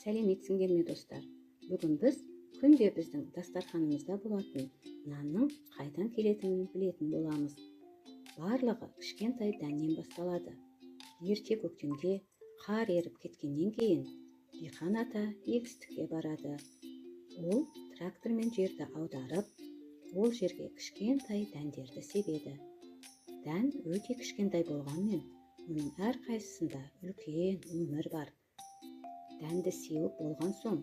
Сәлеметсіңдер ме достар? Бүгін біз күнде біздің дастарханымызда болатын нанның қайдан келетінін білетін боламыз. Барлығы кішкентай дәннен басталады. Ерте көктемде қар еріп кеткеннен кейін диқан ата егістікке барады. Ол трактормен жерді аударып, ол жерге кішкентай дәндерді себеді. Дән өте кішкентай болғанмен, оның әрқайсысында үлкен өмір бар. Дәнді сеуіп болған соң,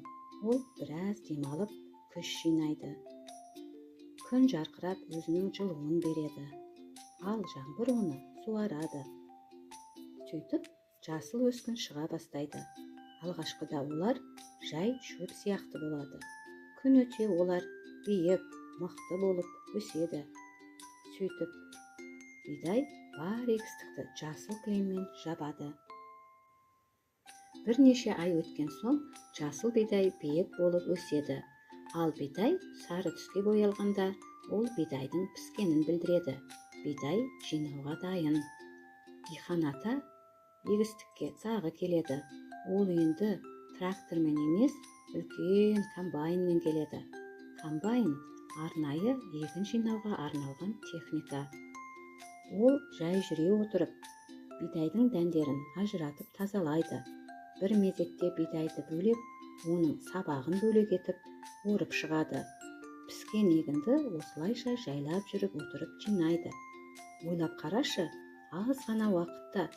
ол біраз демалып, күш жинайды. Күн жарқырап өзінің жылуын береді, ал жаңбыр оны суарады. Сөйтіп, жасыл өскін шыға бастайды. Алғашқыда олар жай шөп сияқты болады. Күн өте олар биік, мықты болып өседі. Сөйтіп, бидай бар егістікті жасыл кілеммен жабады. Бірнеше ай өткен соң жасыл бидай биік болып өседі. Ал бидай сары түске боялғанда, ол бидайдың піскенін білдіреді. Бидай жинауға дайын. Диқан ата егістікке тағы келеді. Ол енді трактормен емес, үлкен комбайнмен келеді. Комбайн арнайы егін жинауға арналған техника. Ол жай жүре отырып, бидайдың дәндерін ажыратып тазалайды. Бір мезетте бидайды бөлеп, оның сабағын бөлек етіп, орып шығады. Піскен егінді осылайша жайлап жүріп отырып жинайды. Ойлап қарашы, аз ғана уақытта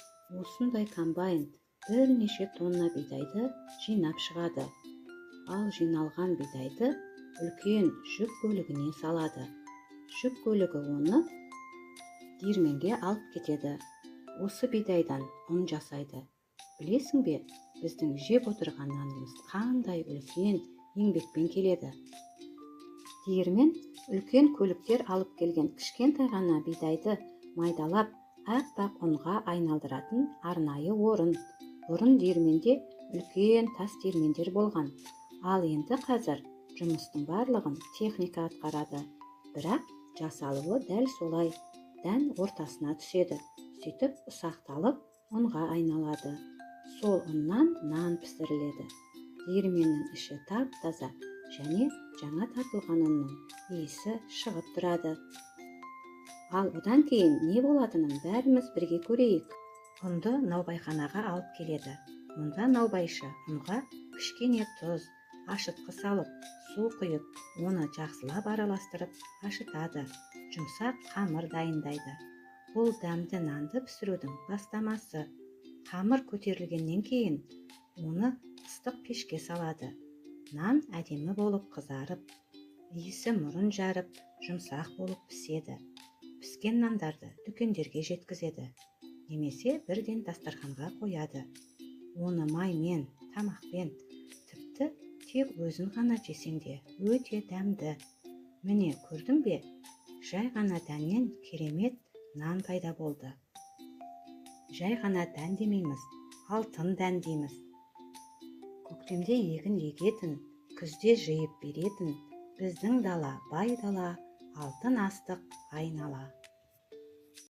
осындай комбайн бірнеше тонна бидайды жинап шығады. Ал жиналған бидайды үлкен жүк көлігіне салады. Жүк көлігі оны диірменге алып кетеді. Осы бидайдан ұн жасайды. Білесің бе, біздің жеп отырған нанымыз қандай үлкен еңбекпен келеді. Диірмен үлкен көліктер алып келген кішкентай ғана бидайды майдалап, аппақ ұнға айналдыратын арнайы орын. Бұрын диірменде үлкен тас диірмендер болған. Ал енді қазір жұмыстың барлығын техника атқарады. Бірақ жасалуы дәл солай. Дән ортасына түседі. Сөйтіп ұсақталып, ұнға айналады. Сол ұннан нан пісіріледі. Диірменнің іші тап-таза және жаңа тартылған ұнның иісі шығып тұрады. Ал одан кейін не болатынын бәріміз бірге көрейік. Ұнды наубайханаға алып келеді. Мұнда наубайшы ұнға кішкене тұз, ашытқы салып, су құйып, оны жақсылап араластырып ашытады. Жұмсақ қамыр дайындайды. Бұл дәмді нанды пісірудің бастамасы. Қамыр көтерілгеннен кейін оны ыстық пешке салады. Нан әдемі болып қызарып, иісі мұрын жарып, жұмсақ болып піседі. Піскен нандарды дүкендерге жеткізеді. Немесе бірден дастарханға қояды. Оны маймен, тамақпен, тіпті тек өзін ғана жесең де өте дәмді. Міне, көрдің бе? Жай ғана дәннен керемет нан пайда болды. Жай ғана дән демейміз, алтын дән дейміз. Көктемде егін егетін, күзде жиып беретін, біздің дала бай дала, алтын астық айнала.